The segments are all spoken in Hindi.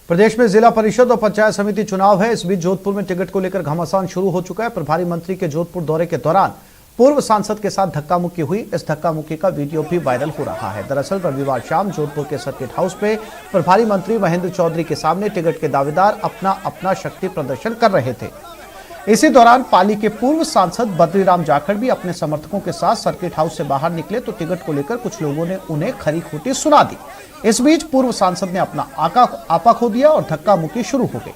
प्रदेश में जिला परिषद और पंचायत समिति चुनाव है। इस बीच जोधपुर में टिकट को लेकर घमासान शुरू हो चुका है। प्रभारी मंत्री के जोधपुर दौरे के दौरान पूर्व सांसद के साथ धक्का मुक्की हुई। इस धक्का मुक्की का वीडियो भी वायरल हो रहा है। दरअसल रविवार शाम जोधपुर के सर्किट हाउस पे प्रभारी मंत्री महेंद्र चौधरी के सामने टिकट के दावेदार अपना शक्ति प्रदर्शन कर रहे थे। इसी दौरान पाली के पूर्व सांसद बद्रीराम जाखड़ भी अपने समर्थकों के साथ सर्किट हाउस से बाहर निकले तो टिकट को लेकर कुछ लोगों ने उन्हें खरी खोटी सुना दी। इस बीच पूर्व सांसद ने अपना आपा खो दिया और धक्का मुक्की शुरू हो गई।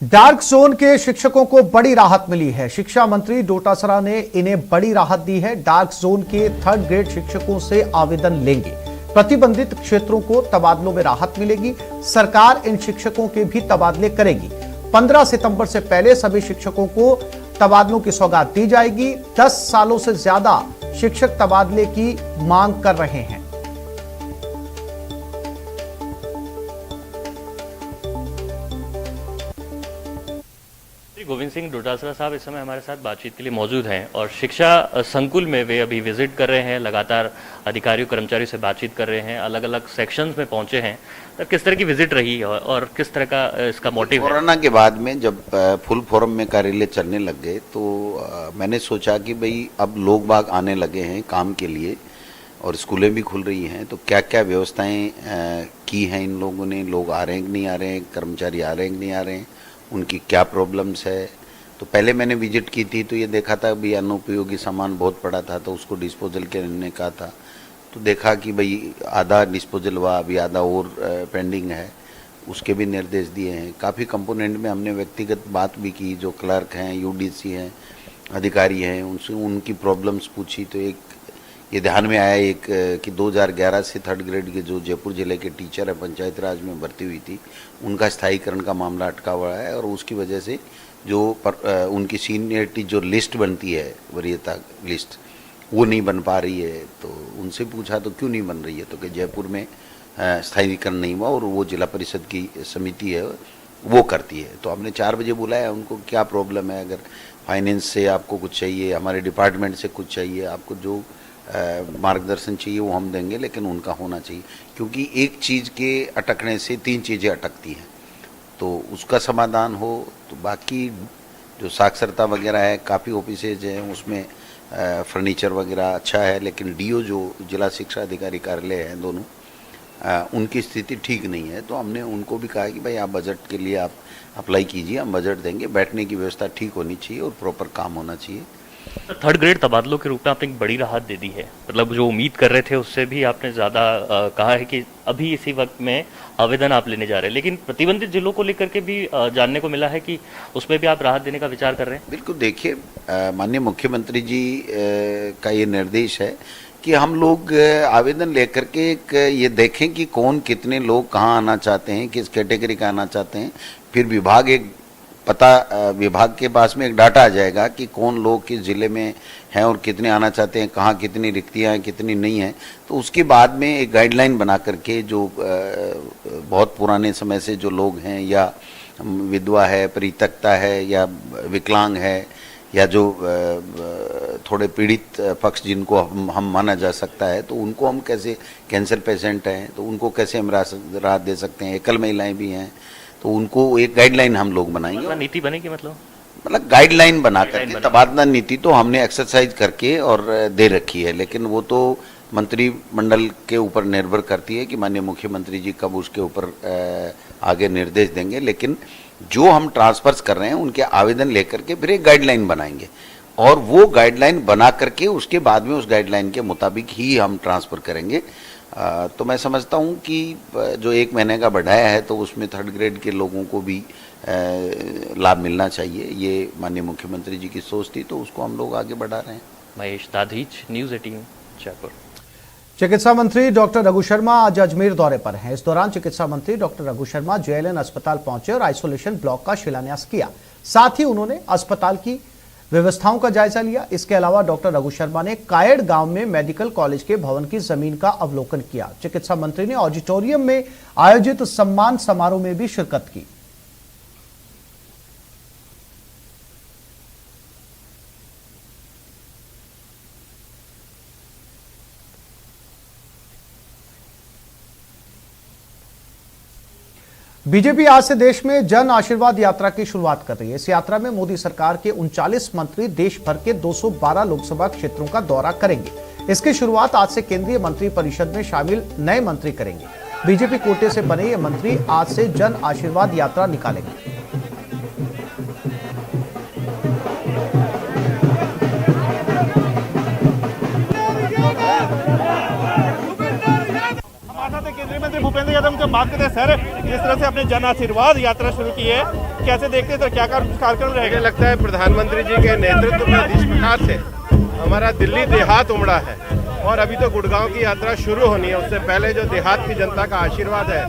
डार्क जोन के शिक्षकों को बड़ी राहत मिली है। शिक्षा मंत्री डोटासरा ने इन्हें बड़ी राहत दी है। डार्क जोन के 3rd ग्रेड शिक्षकों से आवेदन लेंगे। प्रतिबंधित क्षेत्रों को तबादलों में राहत मिलेगी। सरकार इन शिक्षकों के भी तबादले करेगी। 15 सितंबर से पहले सभी शिक्षकों को तबादलों की सौगात दी जाएगी। 10 सालों से ज्यादा शिक्षक तबादले की मांग कर रहे हैं। गोविंद सिंह डोटासरा साहब इस समय हमारे साथ बातचीत के लिए मौजूद हैं और शिक्षा संकुल में वे अभी विजिट कर रहे हैं। लगातार अधिकारियों कर्मचारियों से बातचीत कर रहे हैं। अलग अलग सेक्शंस में पहुंचे हैं। तो किस तरह की विजिट रही और किस तरह का इसका मोटिव है? कोरोना के बाद में जब फुल फॉर्म में कार्यालय चलने लग गए तो मैंने सोचा कि भाई अब लोग बाग आने लगे हैं काम के लिए और स्कूलें भी खुल रही हैं, तो क्या क्या व्यवस्थाएं की हैं इन लोगों ने, लोग आ रहे हैं कि नहीं आ रहे हैं, कर्मचारी आ रहे हैं कि नहीं आ रहे हैं, उनकी क्या प्रॉब्लम्स है। तो पहले मैंने विजिट की थी तो ये देखा था भी अनुपयोगी सामान बहुत पड़ा था तो उसको डिस्पोजल करने का था। तो देखा कि भाई आधा डिस्पोजल हुआ, अभी आधा और पेंडिंग है, उसके भी निर्देश दिए हैं। काफ़ी कंपोनेंट में हमने व्यक्तिगत बात भी की, जो क्लर्क हैं, यूडीसी हैं, अधिकारी हैं, उनसे उनकी प्रॉब्लम्स पूछी। तो एक ये ध्यान में आया एक कि 2011 से 3rd ग्रेड के जो जयपुर जिले के टीचर है पंचायत राज में भर्ती हुई थी, उनका स्थायीकरण का मामला अटका हुआ है और उसकी वजह से जो उनकी सीनियरिटी जो लिस्ट बनती है, वरीयता लिस्ट, वो नहीं बन पा रही है। तो उनसे पूछा तो क्यों नहीं बन रही है, तो कि जयपुर में स्थायीकरण नहीं हुआ और वो जिला परिषद की समिति है वो करती है। तो हमने 4 बजे बुलाया उनको, क्या प्रॉब्लम है, अगर फाइनेंस से आपको कुछ चाहिए, हमारे डिपार्टमेंट से कुछ चाहिए, आपको जो मार्गदर्शन चाहिए वो हम देंगे, लेकिन उनका होना चाहिए, क्योंकि एक चीज़ के अटकने से 3 चीज़ें अटकती हैं। तो उसका समाधान हो तो बाकी जो साक्षरता वगैरह है, काफ़ी ऑफिसेज हैं उसमें फर्नीचर वगैरह अच्छा है, लेकिन डीओ जो जिला शिक्षा अधिकारी कार्यालय हैं दोनों, उनकी स्थिति ठीक नहीं है। तो हमने उनको भी कहा कि भाई आप बजट के लिए आप अप्लाई कीजिए, हम बजट देंगे, बैठने की व्यवस्था ठीक होनी चाहिए और प्रॉपर काम होना चाहिए। 3rd ग्रेड तबादलों के रूप में आपने एक बड़ी राहत दे दी है। मतलब जो उम्मीद कर रहे थे उससे भी आपने ज़्यादा कहा है कि अभी इसी वक्त में आवेदन आप लेने जा रहे हैं, लेकिन प्रतिबंधित जिलों को लेकर के भी जानने को मिला है कि उसमें भी आप राहत देने का विचार कर रहे हैं। बिल्कुल, देखिए माननीय मुख्यमंत्री जी का ये निर्देश है कि हम लोग आवेदन लेकर के एक ये देखें कि कौन कितने लोग कहाँ आना चाहते हैं, किस कैटेगरी का आना चाहते हैं। फिर विभाग के पास में एक डाटा आ जाएगा कि कौन लोग किस जिले में हैं और कितने आना चाहते हैं, कहाँ कितनी रिक्तियाँ हैं, कितनी नहीं हैं। तो उसके बाद में एक गाइडलाइन बना करके जो बहुत पुराने समय से जो लोग हैं, या विधवा है, परित्यक्ता है, या विकलांग है, या जो थोड़े पीड़ित पक्ष जिनको हम माना जा सकता है, तो उनको हम कैसे, कैंसर पेशेंट हैं तो उनको कैसे हम राहत दे सकते हैं, एकल महिलाएं भी हैं, तो उनको एक गाइडलाइन हम लोग बनाएंगे। नीति बनेगी, मतलब गाइडलाइन बना करके तबादला नीति तो हमने एक्सरसाइज करके और दे रखी है, लेकिन वो तो मंत्रिमंडल के ऊपर निर्भर करती है कि माननीय मुख्यमंत्री जी कब उसके ऊपर आगे निर्देश देंगे। लेकिन जो हम ट्रांसफर्स कर रहे हैं उनके आवेदन लेकर के फिर एक गाइडलाइन बनाएंगे और वो गाइडलाइन बना करके उसके बाद में उस गाइडलाइन के मुताबिक ही हम ट्रांसफ़र करेंगे। तो मैं समझता हूँ कि जो 1 महीने का बढ़ाया है तो उसमें 3rd ग्रेड के लोगों को भी लाभ मिलना चाहिए। ये माननीय मुख्यमंत्री जी की सोच थी, तो उसको हम लोग आगे बढ़ा रहे हैं। महेश दाधीच, न्यूज़ 18 जयपुर। चिकित्सा मंत्री डॉक्टर रघु शर्मा आज अजमेर दौरे पर हैं। इस दौरान चिकित्सा मंत्री डॉक्टर रघु शर्मा JLN अस्पताल पहुंचे और आइसोलेशन ब्लॉक का शिलान्यास किया। साथ ही उन्होंने अस्पताल की व्यवस्थाओं का जायजा लिया। इसके अलावा डॉक्टर रघु शर्मा ने कायड़ गांव में मेडिकल कॉलेज के भवन की जमीन का अवलोकन किया। चिकित्सा मंत्री ने ऑडिटोरियम में आयोजित सम्मान समारोह में भी शिरकत की। बीजेपी आज से देश में जन आशीर्वाद यात्रा की शुरुआत कर रही है। इस यात्रा में मोदी सरकार के 39 मंत्री देश भर के 212 लोकसभा क्षेत्रों का दौरा करेंगे। इसकी शुरुआत आज से केंद्रीय मंत्री परिषद में शामिल नए मंत्री करेंगे। बीजेपी कोटे से बने ये मंत्री आज से जन आशीर्वाद यात्रा निकालेंगे। केंद्रीय मंत्री भूपेंद्र यादव उनसे बात करते हैं। सर, जिस तरह से अपने जन आशीर्वाद यात्रा शुरू की है, कैसे देखते हैं सर, क्या कार्यक्रम रहेगा? मुझे लगता है प्रधानमंत्री जी के नेतृत्व में जिस प्रकार से हमारा दिल्ली देहात उमड़ा है और अभी तो गुड़गांव की यात्रा शुरू होनी है, उससे पहले जो देहात की जनता का आशीर्वाद है,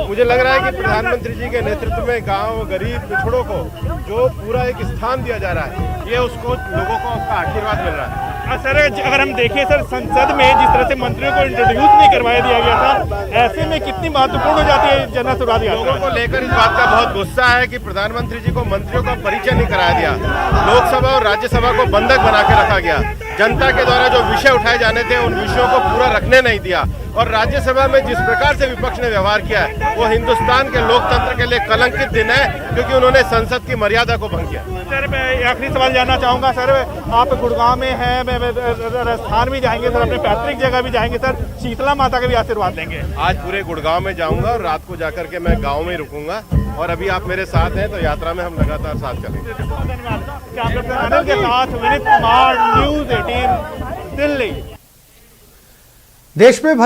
मुझे लग रहा है कि प्रधानमंत्री जी के नेतृत्व में गांव, गरीब, पिछड़ों को जो पूरा एक स्थान दिया जा रहा है, ये उसको लोगों को उसका आशीर्वाद मिल रहा है। सर, अगर हम देखें सर, संसद में जिस तरह से मंत्रियों को इंट्रोड्यूस नहीं करवाया दिया गया था, ऐसे में कितनी महत्वपूर्ण हो जाती है जन आशीर्वाद यात्रा? लोगों को लेकर इस बात का बहुत गुस्सा है कि प्रधानमंत्री जी को मंत्रियों का परिचय नहीं कराया दिया, लोकसभा और राज्यसभा को बंधक बना के रखा गया, जनता के द्वारा जो विषय उठाए जाने थे उन विषयों को पूरा रखने नहीं दिया, और राज्यसभा में जिस प्रकार से विपक्ष ने व्यवहार किया है वो हिंदुस्तान के लोकतंत्र के लिए कलंकित दिन है, क्योंकि उन्होंने संसद की मर्यादा को भंग किया। सर, मैं आखिरी सवाल जानना चाहूंगा। सर, आप गुड़गांव में हैं, राजस्थान भी जाएंगे सर, अपने पैतृक जगह भी जाएंगे सर, शीतला माता का भी आशीर्वाद लेंगे? आज पूरे गुड़गांव में जाऊंगा और रात को जाकर के मैं गाँव में रुकूंगा, और अभी आप मेरे साथ हैं तो यात्रा में हम लगातार साथ चलेंगे। धन्यवाद। के साथ विनीत कुमार, न्यूज़ 18 दिल्ली। देश में